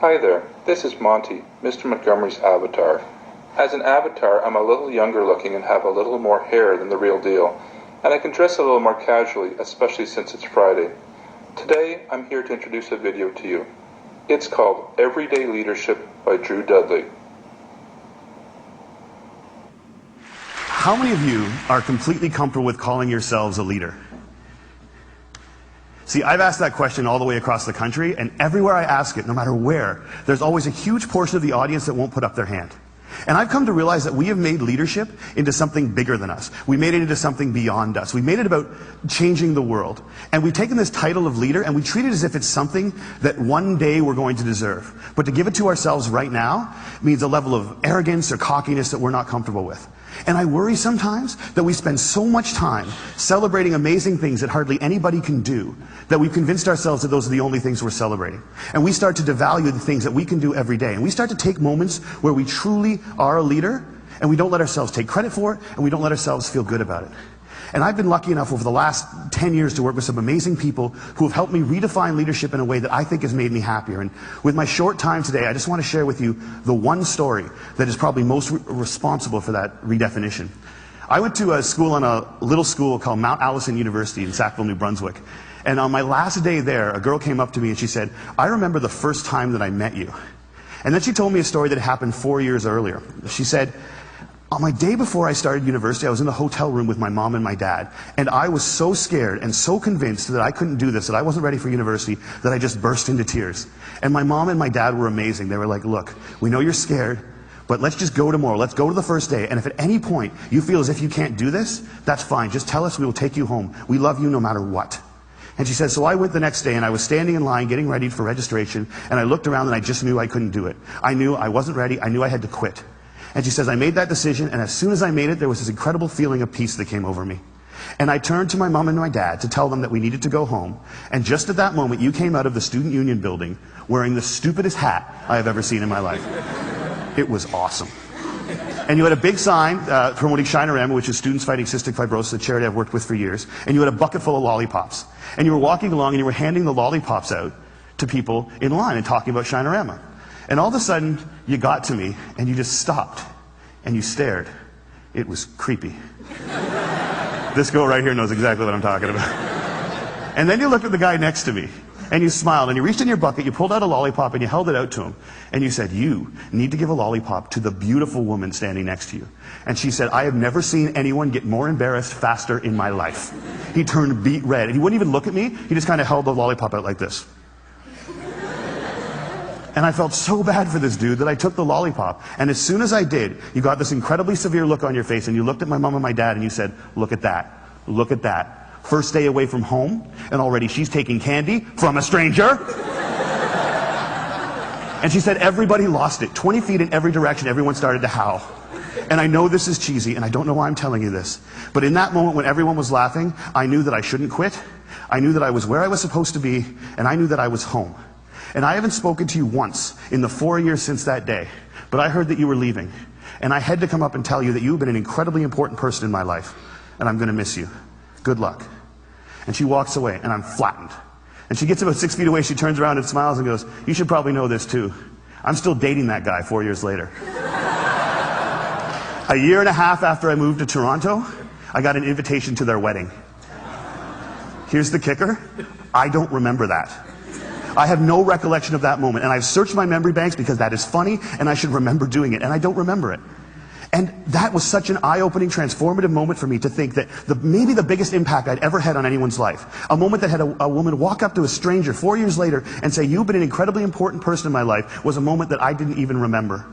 Hi there, this is Monty, Mr. Montgomery's avatar. As an avatar, I'm a little younger looking and have a little more hair than the real deal, and I can dress a little more casually, especially since it's Friday. Today, I'm here to introduce a video to you. It's called Everyday Leadership by Drew Dudley. How many of you are completely comfortable with calling yourselves a leader? See, I've asked that question all the way across the country, and everywhere I ask it, no matter where, there's always a huge portion of the audience that won't put up their hand. And I've come to realize that we have made leadership into something bigger than us. We made it into something beyond us. We made it about changing the world. And we've taken this title of leader and we treat it as if it's something that one day we're going to deserve. But to give it to ourselves right now means a level of arrogance or cockiness that we're not comfortable with. And I worry sometimes that we spend so much time celebrating amazing things that hardly anybody can do that we've convinced ourselves that those are the only things we're celebrating. And we start to devalue the things that we can do every day. And we start to take moments where we truly are a leader and we don't let ourselves take credit for it and we don't let ourselves feel good about it. And I've been lucky enough over the last 10 years to work with some amazing people who have helped me redefine leadership in a way that I think has made me happier. And with my short time today, I just want to share with you the one story that is probably most responsible for that redefinition. I went to a school on a little school called Mount Allison University in Sackville, New Brunswick. And on my last day there, a girl came up to me and she said, "I remember the first time that I met you." And then she told me a story that happened 4 years earlier. She said, "On my day before I started university, I was in the hotel room with my mom and my dad, and I was so scared and so convinced that I couldn't do this, that I wasn't ready for university, that I just burst into tears. And my mom and my dad were amazing. They were like, 'Look, we know you're scared, but let's just go tomorrow. Let's go to the first day, and if at any point you feel as if you can't do this, that's fine. Just tell us, we will take you home. We love you no matter what.'" And she said, so I went the next day and I was standing in line getting ready for registration, and I looked around and I just knew I couldn't do it. I knew I wasn't ready. I knew I had to quit. And she says, I made that decision, and as soon as I made it, there was this incredible feeling of peace that came over me. And I turned to my mom and my dad to tell them that we needed to go home. And just at that moment, you came out of the Student Union building wearing the stupidest hat I have ever seen in my life. It was awesome. And you had a big sign promoting Shinorama, which is Students Fighting Cystic Fibrosis, a charity I've worked with for years. And you had a bucket full of lollipops. And you were walking along and you were handing the lollipops out to people in line and talking about Shinorama. And all of a sudden, you got to me, and you just stopped, and you stared. It was creepy. This girl right here knows exactly what I'm talking about. And then you looked at the guy next to me, and you smiled, and you reached in your bucket, you pulled out a lollipop, and you held it out to him. And you said, "You need to give a lollipop to the beautiful woman standing next to you." And she said, "I have never seen anyone get more embarrassed faster in my life." He turned beet red, and he wouldn't even look at me. He just kind of held the lollipop out like this. And I felt so bad for this dude that I took the lollipop. And as soon as I did, you got this incredibly severe look on your face, and you looked at my mom and my dad and you said, "Look at that. Look at that. First day away from home, and already she's taking candy from a stranger." And she said everybody lost it. 20 feet in every direction, everyone started to howl. And I know this is cheesy, and I don't know why I'm telling you this, but in that moment when everyone was laughing, I knew that I shouldn't quit. I knew that I was where I was supposed to be, and I knew that I was home. And I haven't spoken to you once in the 4 years since that day, but I heard that you were leaving. And I had to come up and tell you that you've been an incredibly important person in my life, and I'm going to miss you. Good luck. And she walks away, and I'm flattened. And she gets about 6 feet away, she turns around and smiles and goes, "You should probably know this too. I'm still dating that guy 4 years later." A year and a half after I moved to Toronto, I got an invitation to their wedding. Here's the kicker. I don't remember that. I have no recollection of that moment, and I've searched my memory banks because that is funny, and I should remember doing it, and I don't remember it. And that was such an eye-opening, transformative moment for me to think that maybe the biggest impact I'd ever had on anyone's life, a moment that had a woman walk up to a stranger 4 years later and say, "You've been an incredibly important person in my life," was a moment that I didn't even remember.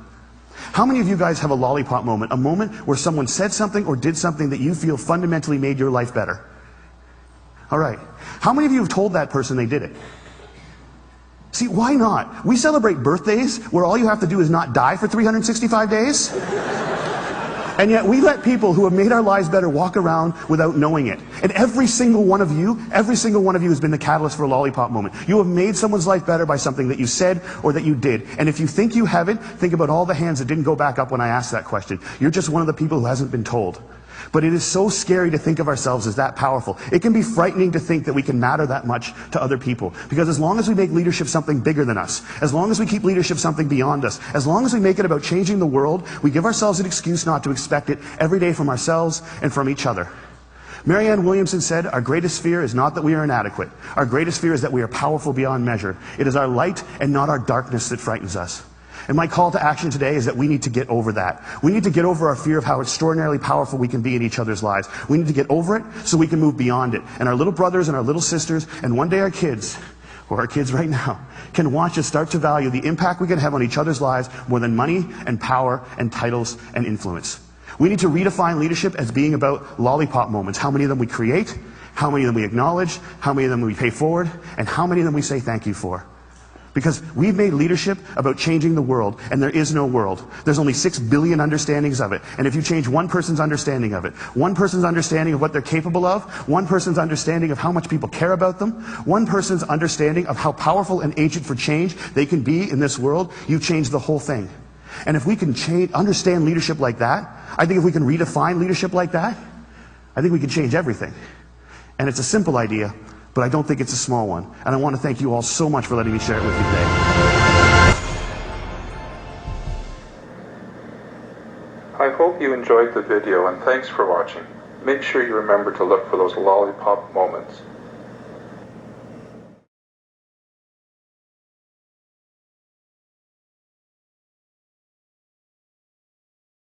How many of you guys have a lollipop moment, a moment where someone said something or did something that you feel fundamentally made your life better? All right. How many of you have told that person they did it? See, why not? We celebrate birthdays where all you have to do is not die for 365 days. And yet we let people who have made our lives better walk around without knowing it. And every single one of you has been the catalyst for a lollipop moment. You have made someone's life better by something that you said or that you did. And if you think you haven't, think about all the hands that didn't go back up when I asked that question. You're just one of the people who hasn't been told. But it is so scary to think of ourselves as that powerful. It can be frightening to think that we can matter that much to other people. Because as long as we make leadership something bigger than us, as long as we keep leadership something beyond us, as long as we make it about changing the world, we give ourselves an excuse not to expect it every day from ourselves and from each other. Marianne Williamson said, our greatest fear is not that we are inadequate. Our greatest fear is that we are powerful beyond measure. It is our light and not our darkness that frightens us. And my call to action today is that we need to get over that. We need to get over our fear of how extraordinarily powerful we can be in each other's lives. We need to get over it so we can move beyond it. And our little brothers and our little sisters, and one day our kids, or our kids right now, can watch us start to value the impact we can have on each other's lives more than money and power and titles and influence. We need to redefine leadership as being about lollipop moments. How many of them we create, how many of them we acknowledge, how many of them we pay forward, and how many of them we say thank you for. Because we've made leadership about changing the world, and there is no world. There's only 6 billion understandings of it. And if you change one person's understanding of it, one person's understanding of what they're capable of, one person's understanding of how much people care about them, one person's understanding of how powerful an agent for change they can be in this world, you've changed the whole thing. And if we can understand leadership like that, I think if we can redefine leadership like that, I think we can change everything. And it's a simple idea, but I don't think it's a small one. And I want to thank you all so much for letting me share it with you today. I hope you enjoyed the video, and thanks for watching. Make sure you remember to look for those lollipop moments.